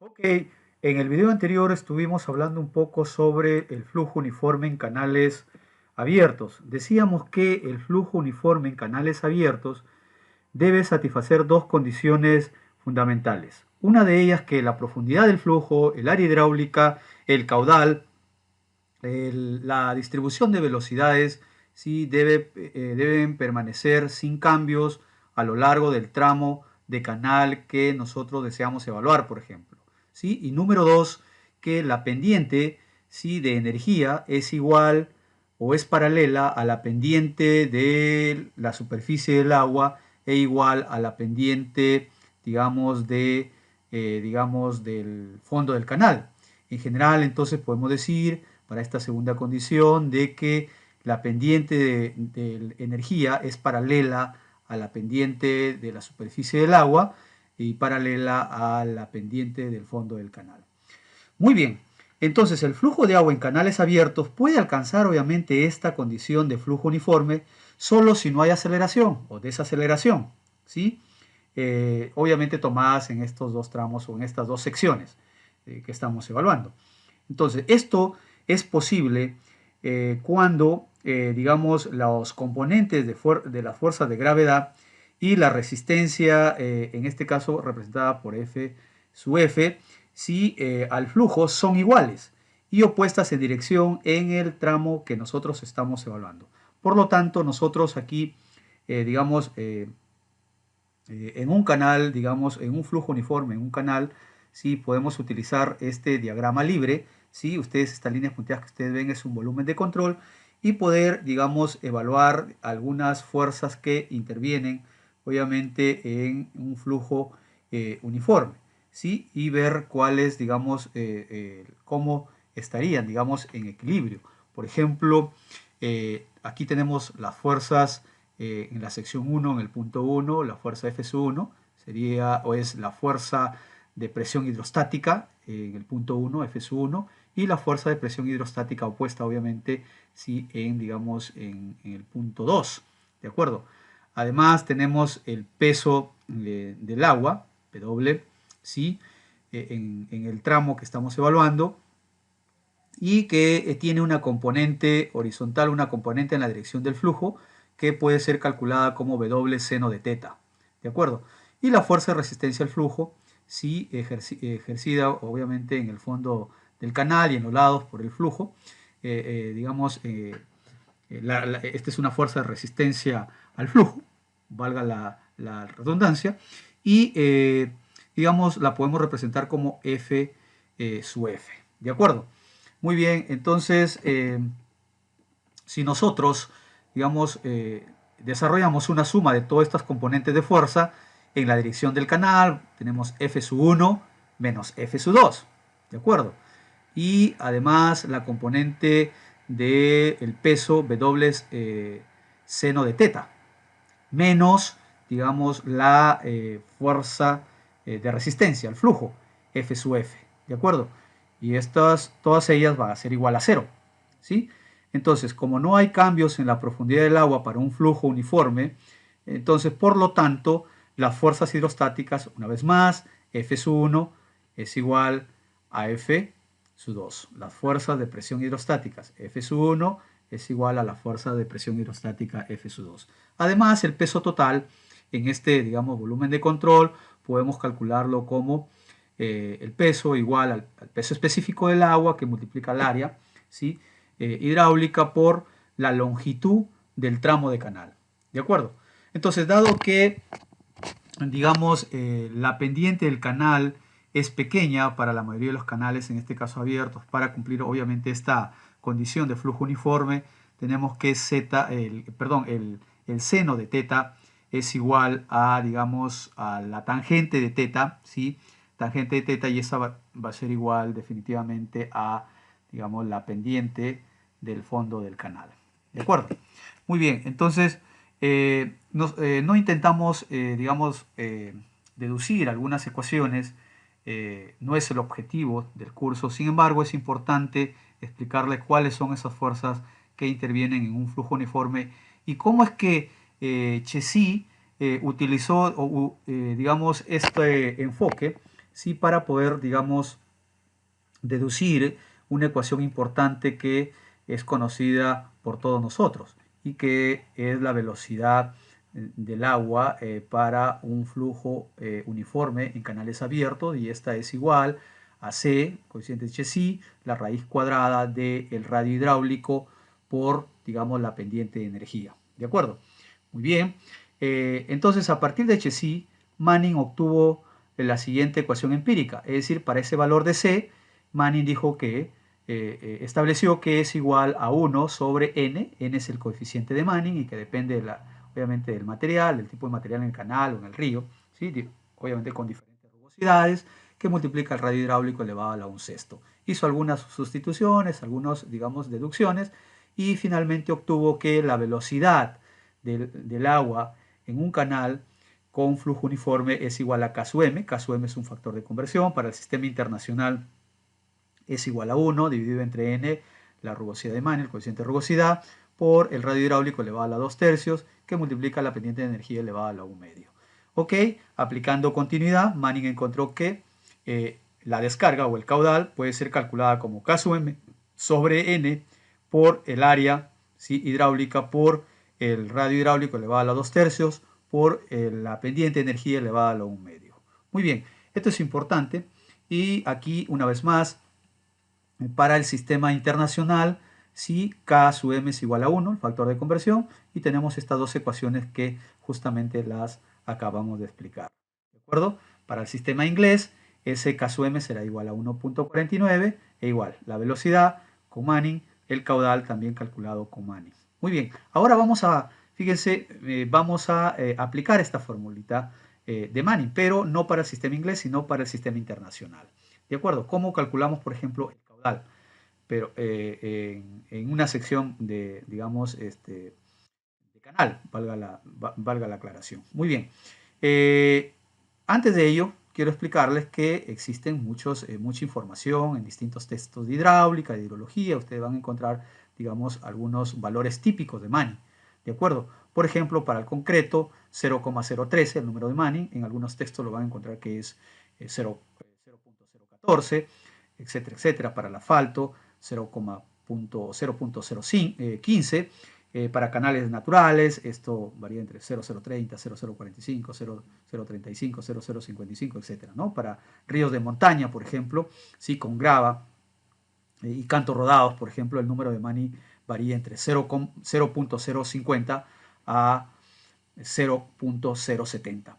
Ok, en el video anterior estuvimos hablando un poco sobre el flujo uniforme en canales abiertos. Decíamos que el flujo uniforme en canales abiertos debe satisfacer dos condiciones fundamentales. Una de ellas que la profundidad del flujo, el área hidráulica, el caudal, la distribución de velocidades, sí, deben permanecer sin cambios a lo largo del tramo de canal que nosotros deseamos evaluar, por ejemplo. ¿Sí? Y número dos, que la pendiente, ¿sí?, de energía es igual o es paralela a la pendiente de la superficie del agua e igual a la pendiente, digamos, del fondo del canal. En general, entonces podemos decir, para esta segunda condición, de que la pendiente de energía es paralela a la pendiente de la superficie del agua y paralela a la pendiente del fondo del canal. Muy bien, entonces el flujo de agua en canales abiertos puede alcanzar obviamente esta condición de flujo uniforme solo si no hay aceleración o desaceleración, ¿sí? Obviamente tomadas en estos dos tramos o en estas dos secciones que estamos evaluando. Entonces, esto es posible cuando, digamos, los componentes de las fuerzas de gravedad y la resistencia, en este caso representada por F sub F, si al flujo son iguales y opuestas en dirección en el tramo que nosotros estamos evaluando. Por lo tanto, nosotros aquí, digamos, en un canal, digamos, en un flujo uniforme, en un canal, sí podemos utilizar este diagrama libre, ¿sí? Estas líneas punteadas que ustedes ven es un volumen de control y poder, digamos, evaluar algunas fuerzas que intervienen, obviamente, en un flujo uniforme, ¿sí? Y ver cuáles, digamos, cómo estarían, digamos, en equilibrio. Por ejemplo, aquí tenemos las fuerzas en la sección 1, en el punto 1, la fuerza F1 sería o es la fuerza de presión hidrostática en el punto 1, F1, y la fuerza de presión hidrostática opuesta, obviamente, sí, en, digamos, en el punto 2, ¿de acuerdo? Además, tenemos el peso del agua, W, ¿sí? En el tramo que estamos evaluando, y que tiene una componente horizontal, una componente en la dirección del flujo, que puede ser calculada como W seno de teta, ¿de acuerdo? Y la fuerza de resistencia al flujo, sí, ejercida obviamente en el fondo del canal y en los lados por el flujo, digamos, esta es una fuerza de resistencia al flujo, valga la redundancia, y digamos la podemos representar como F sub F, ¿de acuerdo? Muy bien, entonces si nosotros, digamos, desarrollamos una suma de todas estas componentes de fuerza en la dirección del canal, tenemos F sub 1 menos F sub 2, ¿de acuerdo? Y además la componente del peso W seno de teta, menos, digamos, la fuerza de resistencia, el flujo, F sub F, ¿de acuerdo? Y todas ellas van a ser igual a cero, ¿sí? Entonces, como no hay cambios en la profundidad del agua para un flujo uniforme, entonces, por lo tanto, las fuerzas hidrostáticas, una vez más, F sub 1 es igual a F sub 2. Las fuerzas de presión hidrostáticas, F sub 1 es igual a la fuerza de presión hidrostática F sub 2. Además, el peso total en este, digamos, volumen de control, podemos calcularlo como el peso igual al peso específico del agua que multiplica el área, ¿sí? Hidráulica por la longitud del tramo de canal. ¿De acuerdo? Entonces, dado que, digamos, la pendiente del canal es pequeña para la mayoría de los canales, en este caso abiertos, para cumplir obviamente esta condición de flujo uniforme, tenemos que el seno de teta es igual a, digamos, a la tangente de teta, ¿sí? Tangente de teta, y esa va a ser igual definitivamente a, digamos, la pendiente del fondo del canal. ¿De acuerdo? Muy bien, entonces no intentamos, digamos, deducir algunas ecuaciones, no es el objetivo del curso. Sin embargo, es importante explicarles cuáles son esas fuerzas que intervienen en un flujo uniforme y cómo es que Chessy utilizó, digamos, este enfoque ¿sí? Para poder, digamos, deducir una ecuación importante que es conocida por todos nosotros y que es la velocidad del agua para un flujo uniforme en canales abiertos, y esta es igual a C, coeficiente de Chezy, la raíz cuadrada del radio hidráulico por, digamos, la pendiente de energía. ¿De acuerdo? Muy bien. Entonces, a partir de Chezy, Manning obtuvo la siguiente ecuación empírica, es decir, para ese valor de C, Manning dijo que estableció que es igual a 1 sobre n es el coeficiente de Manning y que depende, obviamente, del material, del tipo de material en el canal o en el río, ¿sí? Obviamente con diferentes rugosidades, que multiplica el radio hidráulico elevado a la 1/6. Hizo algunas sustituciones, algunas, digamos, deducciones, y finalmente obtuvo que la velocidad del agua en un canal con flujo uniforme es igual a K sub m. K sub m es un factor de conversión. Para el sistema internacional es igual a 1 dividido entre n, la rugosidad de Manning, el coeficiente de rugosidad, por el radio hidráulico elevado a la 2/3, que multiplica la pendiente de energía elevada a la 1/2. Ok, aplicando continuidad, Manning encontró que la descarga o el caudal puede ser calculada como K sub m sobre n por el área, ¿sí?, hidráulica, por el radio hidráulico elevado a la 2/3, por la pendiente de energía elevada a la 1/2. Muy bien, esto es importante, y aquí una vez más, para el sistema internacional, si K sub m es igual a 1, el factor de conversión, y tenemos estas dos ecuaciones que justamente las acabamos de explicar. ¿De acuerdo? Para el sistema inglés, ese K sub m será igual a 1.49 e igual la velocidad con Manning, el caudal también calculado con Manning. Muy bien, ahora fíjense, vamos a aplicar esta formulita de Manning, pero no para el sistema inglés, sino para el sistema internacional. ¿De acuerdo? ¿Cómo calculamos, por ejemplo, el caudal? Pero en una sección de, digamos, de canal, valga la aclaración. Muy bien. Antes de ello, quiero explicarles que existen mucha información en distintos textos de hidráulica, de hidrología. Ustedes van a encontrar, digamos, algunos valores típicos de Manning. ¿De acuerdo? Por ejemplo, para el concreto, 0,013, el número de Manning. En algunos textos lo van a encontrar que es 0.014, etcétera, etcétera. Para el asfalto, 0.015. Para canales naturales, esto varía entre 0,030, 0,045, 0,035, 0,055, etcétera, ¿no? Para ríos de montaña, por ejemplo, sí, con grava y cantos rodados, por ejemplo, el número de Manning varía entre 0.050 a 0.070.